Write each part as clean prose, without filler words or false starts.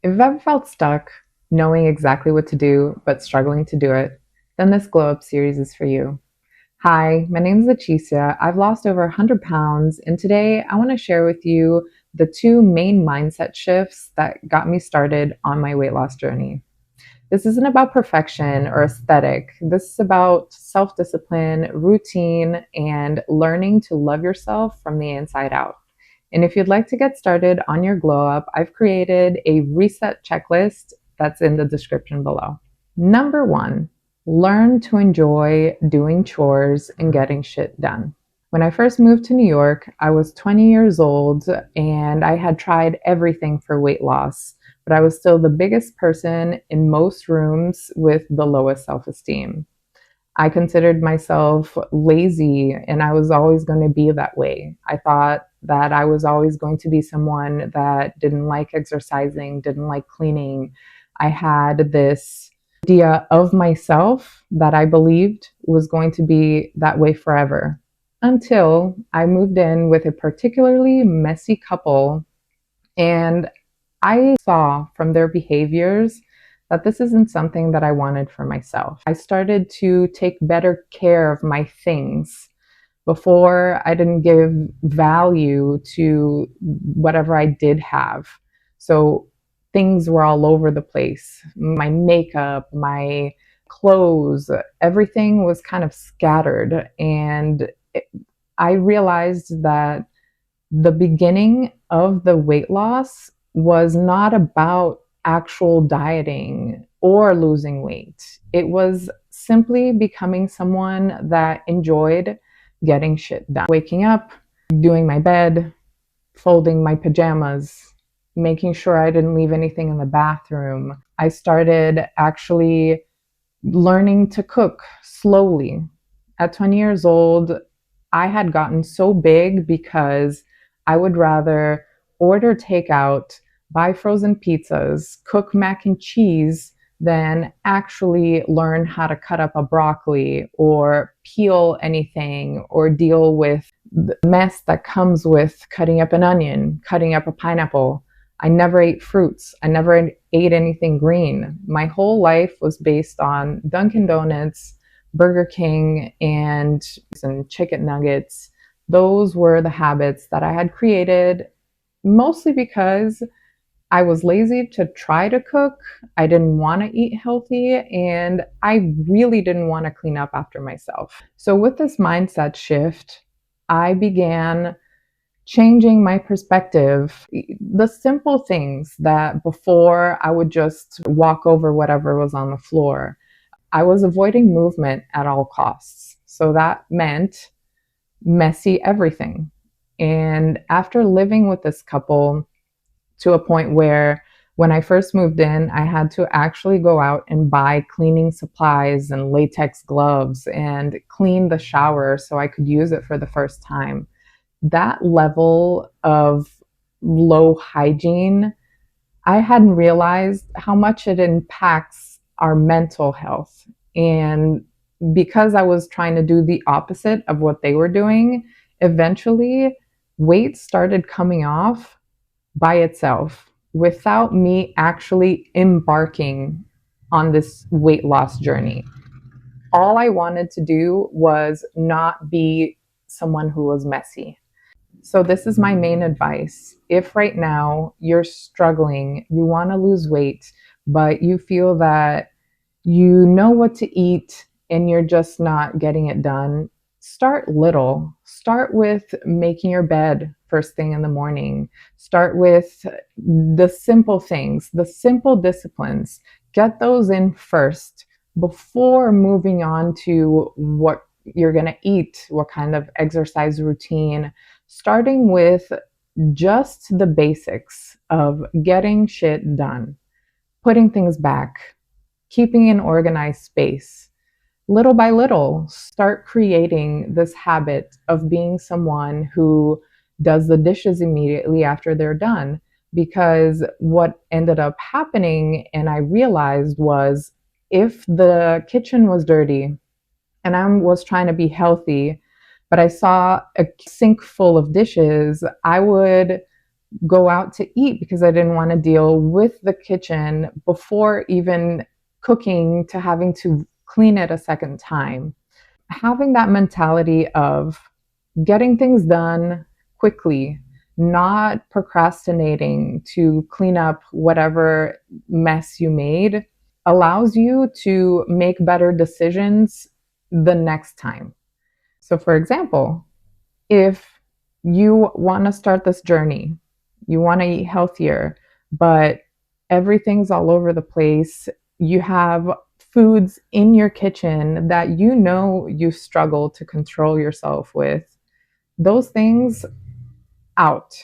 If you've ever felt stuck, knowing exactly what to do, but struggling to do it, then this Glow Up series is for you. Hi, my name is Leticia. I've lost over 100 pounds, and today I want to share with you the two main mindset shifts that got me started on my weight loss journey. This isn't about perfection or aesthetic. This is about self discipline, routine, and learning to love yourself from the inside out. And if you'd like to get started on your glow up, I've created a reset checklist that's in the description below. Number one, learn to enjoy doing chores and getting shit done. When I first moved to New York, I was 20 years old and I had tried everything for weight loss, but I was still the biggest person in most rooms with the lowest self esteem. I considered myself lazy and I was always going to be that way. I thought that I was always going to be someone that didn't like exercising, didn't like cleaning. I had this idea of myself that I believed was going to be that way forever until I moved in with a particularly messy couple and I saw from their behaviors that this isn't something that I wanted for myself. I started to take better care of my things. Before, I didn't give value to whatever I did have. So things were all over the place. My makeup, my clothes, everything was kind of scattered. And I realized that the beginning of the weight loss was not about actual dieting or losing weight. It was simply becoming someone that enjoyed getting shit done. Waking up, doing my bed, folding my pajamas, making sure I didn't leave anything in the bathroom. I started actually learning to cook slowly. At 20 years old, I had gotten so big because I would rather order takeout, buy frozen pizzas, cook mac and cheese than actually learn how to cut up a broccoli or peel anything or deal with the mess that comes with cutting up an onion, cutting up a pineapple. I never ate fruits. I never ate anything green. My whole life was based on Dunkin' Donuts, Burger King, and some chicken nuggets. Those were the habits that I had created mostly because I was lazy to try to cook. I didn't want to eat healthy and I really didn't want to clean up after myself. So with this mindset shift, I began changing my perspective. The simple things that before I would just walk over whatever was on the floor. I was avoiding movement at all costs. So that meant messy everything. And after living with this couple to a point where when I first moved in, I had to actually go out and buy cleaning supplies and latex gloves and clean the shower so I could use it for the first time. That level of low hygiene, I hadn't realized how much it impacts our mental health. And because I was trying to do the opposite of what they were doing, eventually weight started coming off by itself without me actually embarking on this weight loss journey. All I wanted to do was not be someone who was messy. So, this is my main advice. If right now you're struggling, you want to lose weight, but you feel that you know what to eat and you're just not getting it done, start little. Start with making your bed first thing in the morning. Start with the simple things, the simple disciplines. Get those in first before moving on to what you're going to eat, what kind of exercise routine, starting with just the basics of getting shit done, putting things back, keeping an organized space. Little by little, start creating this habit of being someone who does the dishes immediately after they're done. Because what ended up happening, and I realized, was if the kitchen was dirty and I was trying to be healthy, but I saw a sink full of dishes, I would go out to eat because I didn't want to deal with the kitchen before even cooking to having to clean it a second time. Having that mentality of getting things done quickly, not procrastinating to clean up whatever mess you made, allows you to make better decisions the next time. So, for example, if you want to start this journey, you want to eat healthier, but everything's all over the place, you have foods in your kitchen that you know you struggle to control yourself with, those things out.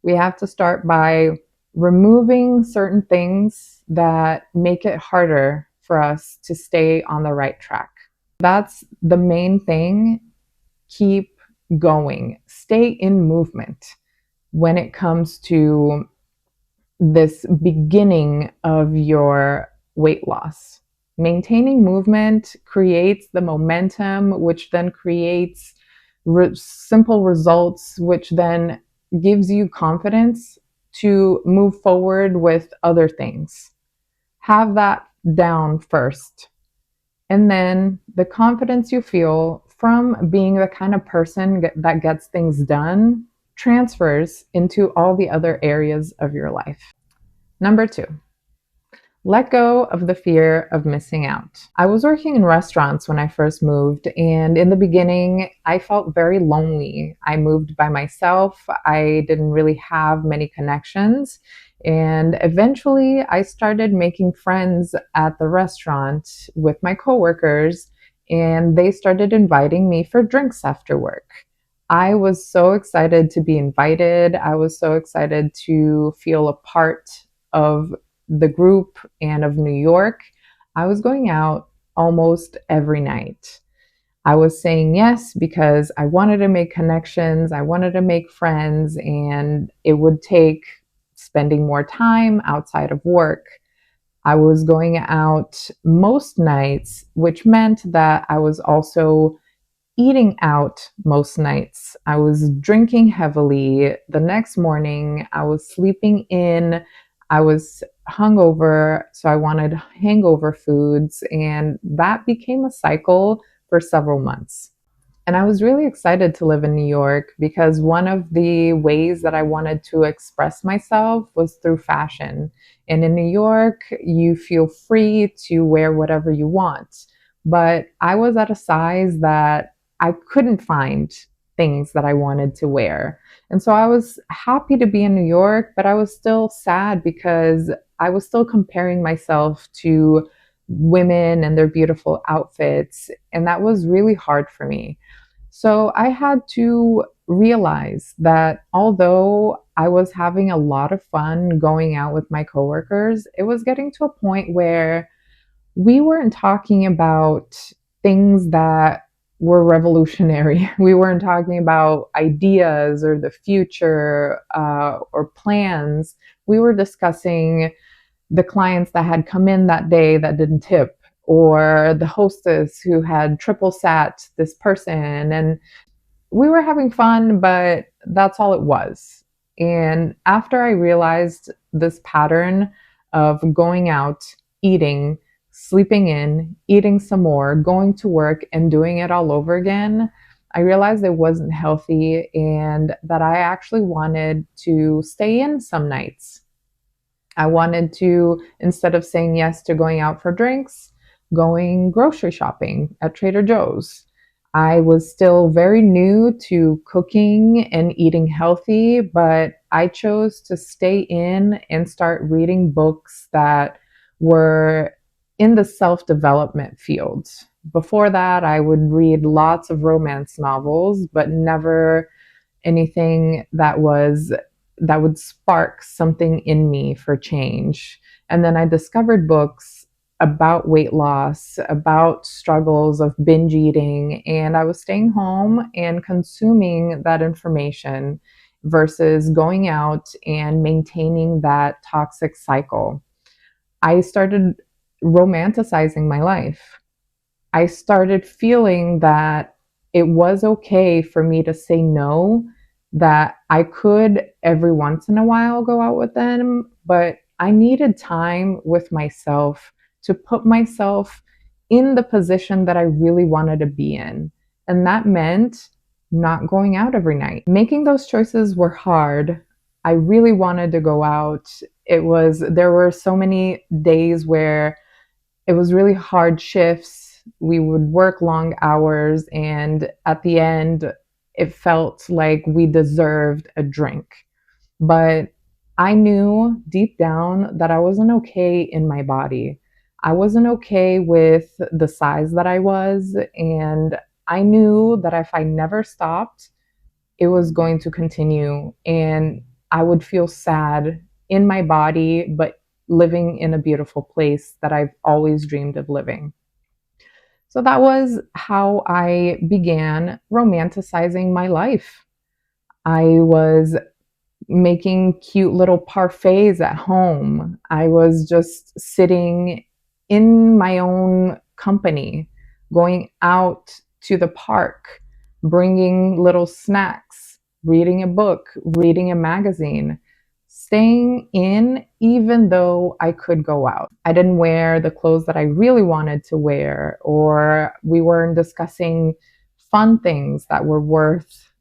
We have to start by removing certain things that make it harder for us to stay on the right track. That's the main thing. Keep going, stay in movement when it comes to this beginning of your weight loss. Maintaining movement creates the momentum, which then creates simple results, which then gives you confidence to move forward with other things. Have that down first. And then the confidence you feel from being the kind of person that gets things done transfers into all the other areas of your life. Number 2, let go of the fear of missing out. I was working in restaurants when I first moved, and in the beginning, I felt very lonely. I moved by myself. I didn't really have many connections. And eventually, I started making friends at the restaurant with my coworkers, and they started inviting me for drinks after work. I was so excited to be invited. I was so excited to feel a part of the group and of New York. I was going out almost every night. I was saying yes because I wanted to make connections, I wanted to make friends, and it would take spending more time outside of work. I was going out most nights, which meant that I was also eating out most nights. I was drinking heavily. The next morning, I was sleeping in. I was hungover, so I wanted hangover foods, and that became a cycle for several months. And I was really excited to live in New York because one of the ways that I wanted to express myself was through fashion. And in New York, you feel free to wear whatever you want. But I was at a size that I couldn't find things that I wanted to wear. And so I was happy to be in New York, but I was still sad because I was still comparing myself to women and their beautiful outfits. And that was really hard for me. So I had to realize that although I was having a lot of fun going out with my coworkers, it was getting to a point where we weren't talking about things that were revolutionary. We weren't talking about ideas or the future or plans. We were discussing the clients that had come in that day that didn't tip, or the hostess who had triple sat this person. And we were having fun, but that's all it was. And after I realized this pattern of going out, eating, sleeping in, eating some more, going to work, and doing it all over again, I realized it wasn't healthy and that I actually wanted to stay in some nights. I wanted to, instead of saying yes to going out for drinks, going grocery shopping at Trader Joe's. I was still very new to cooking and eating healthy, but I chose to stay in and start reading books that were in the self development field. Before that, I would read lots of romance novels, but never anything that would spark something in me for change. And then I discovered books about weight loss, about struggles of binge eating, and I was staying home and consuming that information versus going out and maintaining that toxic cycle. I started romanticizing my life. I started feeling that it was okay for me to say no that I could every once in a while go out with them, but I needed time with myself to put myself in the position that I really wanted to be in. And that meant not going out every night. Making those choices were hard. I really wanted to go out. There were so many days where it was really hard shifts. We would work long hours, and at the end, it felt like we deserved a drink. But I knew deep down that I wasn't okay in my body. I wasn't okay with the size that I was, and I knew that if I never stopped, it was going to continue, and I would feel sad in my body, but living in a beautiful place that I've always dreamed of living. So that was how I began romanticizing my life. I was making cute little parfaits at home. I was just sitting in my own company, going out to the park, bringing little snacks, reading a book, reading a magazine, staying in even though I could go out. I didn't wear the clothes that I really wanted to wear, or we weren't discussing fun things that were worth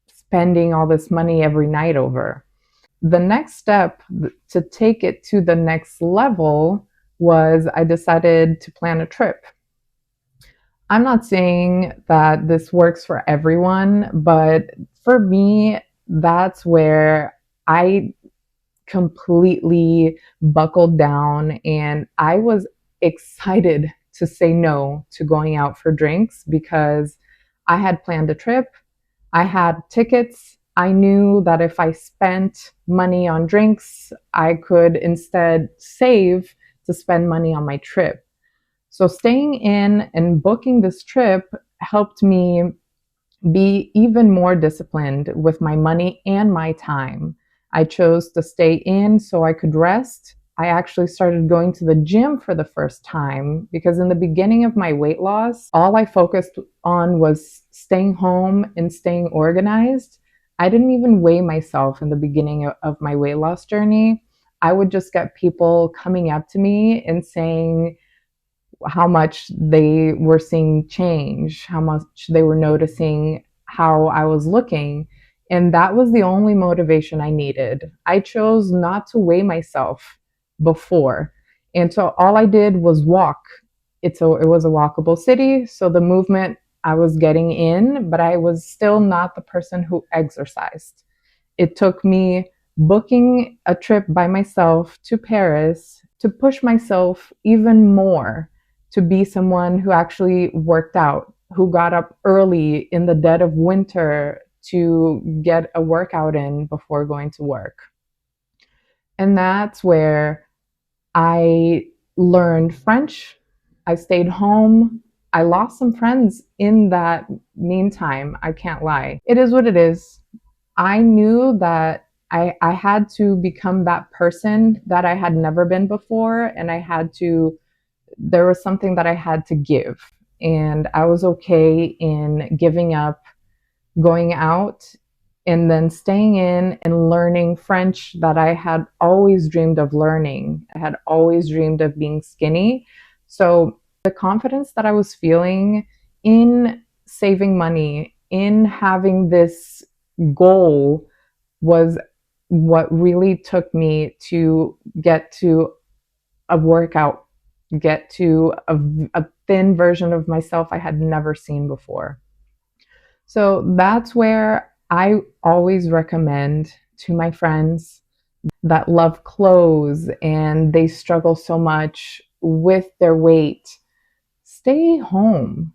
spending all this money every night over. The next step to take it to the next level was I decided to plan a trip. I'm not saying that this works for everyone, but for me, that's where I completely buckled down and I was excited to say no to going out for drinks because I had planned a trip. I had tickets. I knew that if I spent money on drinks, I could instead save to spend money on my trip. So staying in and booking this trip helped me be even more disciplined with my money and my time. I chose to stay in so I could rest. I actually started going to the gym for the first time because in the beginning of my weight loss, all I focused on was staying home and staying organized. I didn't even weigh myself in the beginning of my weight loss journey. I would just get people coming up to me and saying, how much they were seeing change, how much they were noticing how I was looking. And that was the only motivation I needed. I chose not to weigh myself before. And so all I did was walk. It was a walkable city. So the movement I was getting in, but I was still not the person who exercised. It took me booking a trip by myself to Paris to push myself even more to be someone who actually worked out, who got up early in the dead of winter to get a workout in before going to work. And that's where I learned French. I stayed home. I lost some friends in that meantime. I can't lie. It is what it is. I knew that I had to become that person that I had never been before, and there was something that I had to give. And I was okay in giving up, going out, and then staying in and learning French that I had always dreamed of learning. I had always dreamed of being skinny. So the confidence that I was feeling in saving money, in having this goal, was what really took me to get to a workout, get to a thin version of myself I had never seen before. So that's where I always recommend to my friends that love clothes and they struggle so much with their weight, stay home.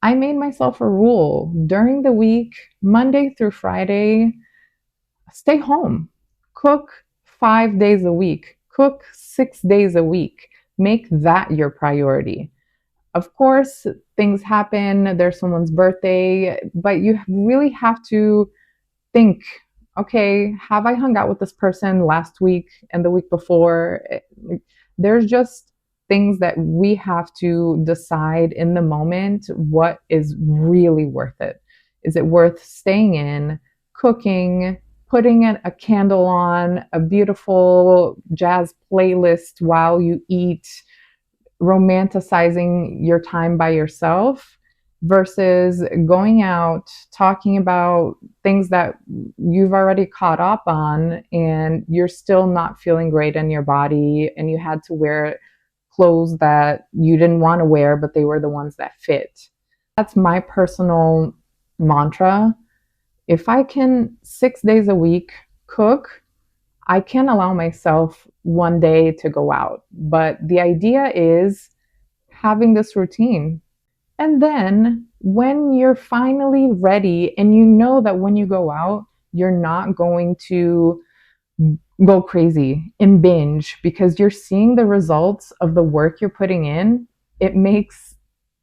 I made myself a rule during the week, Monday through Friday, stay home. Cook 5 days a week. Cook 6 days a week. Make that your priority. Of course, things happen. There's someone's birthday, but you really have to think, okay, have I hung out with this person last week and the week before? There's just things that we have to decide in the moment what is really worth it. Is it worth staying in, cooking, putting a candle on, a beautiful jazz playlist while you eat, romanticizing your time by yourself versus going out, talking about things that you've already caught up on and you're still not feeling great in your body and you had to wear clothes that you didn't want to wear, but they were the ones that fit. That's my personal mantra. If I can 6 days a week cook, I can allow myself one day to go out. But the idea is having this routine. And then when you're finally ready and you know that when you go out, you're not going to go crazy and binge because you're seeing the results of the work you're putting in, it makes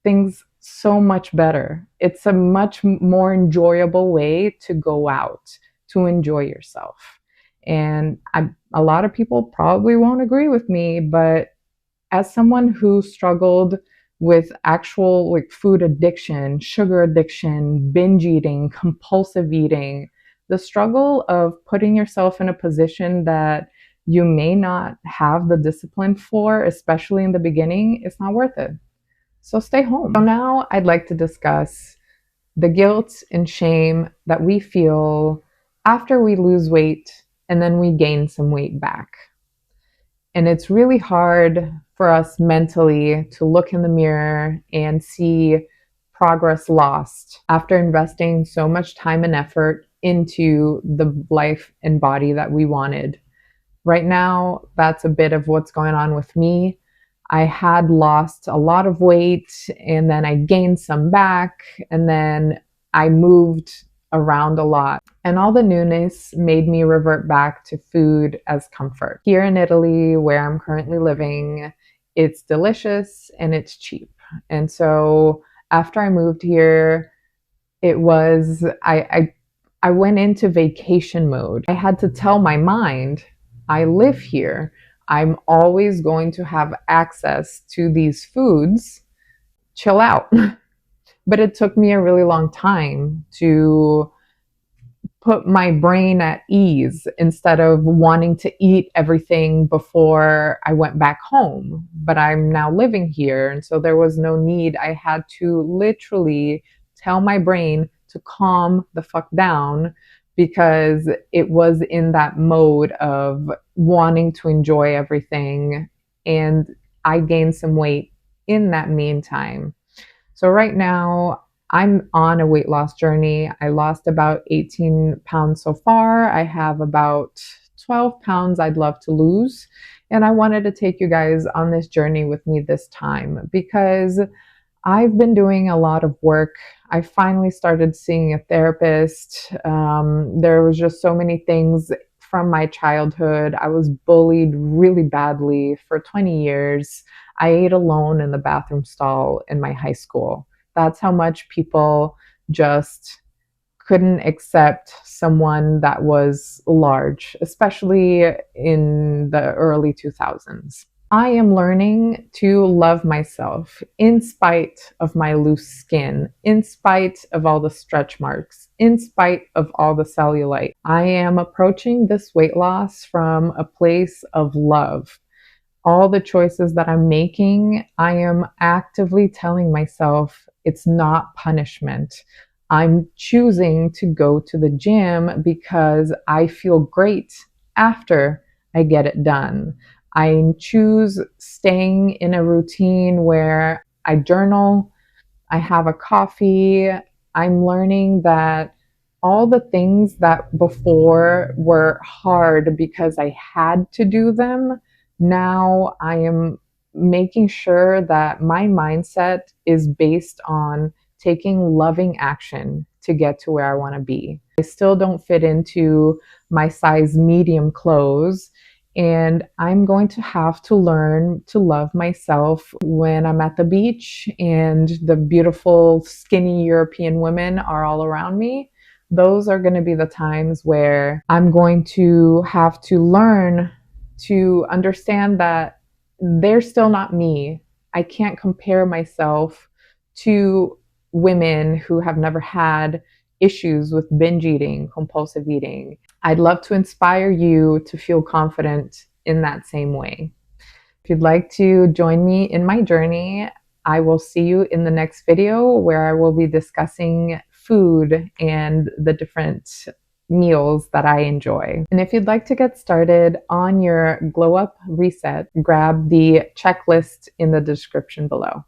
things so much better. It's a much more enjoyable way to go out, to enjoy yourself. And a lot of people probably won't agree with me, but as someone who struggled with actual like food addiction, sugar addiction, binge eating, compulsive eating, the struggle of putting yourself in a position that you may not have the discipline for, especially in the beginning, it's not worth it. So stay home. So now I'd like to discuss the guilt and shame that we feel after we lose weight and then we gain some weight back. And it's really hard for us mentally to look in the mirror and see progress lost after investing so much time and effort into the life and body that we wanted. Right now, that's a bit of what's going on with me. I had lost a lot of weight and then I gained some back and then I moved around a lot. And all the newness made me revert back to food as comfort. Here in Italy, where I'm currently living, it's delicious and it's cheap. And so after I moved here, it was, I went into vacation mode. I had to tell my mind, I live here. I'm always going to have access to these foods. Chill out. But it took me a really long time to put my brain at ease instead of wanting to eat everything before I went back home. But I'm now living here, and so there was no need. I had to literally tell my brain to calm the fuck down because it was in that mode of wanting to enjoy everything. And I gained some weight in that meantime. So right now, I'm on a weight loss journey. I lost about 18 pounds so far. I have about 12 pounds I'd love to lose. And I wanted to take you guys on this journey with me this time because I've been doing a lot of work. I finally started seeing a therapist. There was just so many things from my childhood. I was bullied really badly for 20 years. I ate alone in the bathroom stall in my high school. That's how much people just couldn't accept someone that was large, especially in the early 2000s. I am learning to love myself in spite of my loose skin, in spite of all the stretch marks, in spite of all the cellulite. I am approaching this weight loss from a place of love. All the choices that I'm making, I am actively telling myself it's not punishment. I'm choosing to go to the gym because I feel great after I get it done. I choose staying in a routine where I journal, I have a coffee. I'm learning that all the things that before were hard because I had to do them, now I am making sure that my mindset is based on taking loving action to get to where I want to be. I still don't fit into my size medium clothes, and I'm going to have to learn to love myself when I'm at the beach and the beautiful, skinny European women are all around me. Those are going to be the times where I'm going to have to learn to understand that they're still not me. I can't compare myself to women who have never had issues with binge eating, compulsive eating. I'd love to inspire you to feel confident in that same way. If you'd like to join me in my journey, I will see you in the next video where I will be discussing food and the different meals that I enjoy. And if you'd like to get started on your glow up reset, grab the checklist in the description below.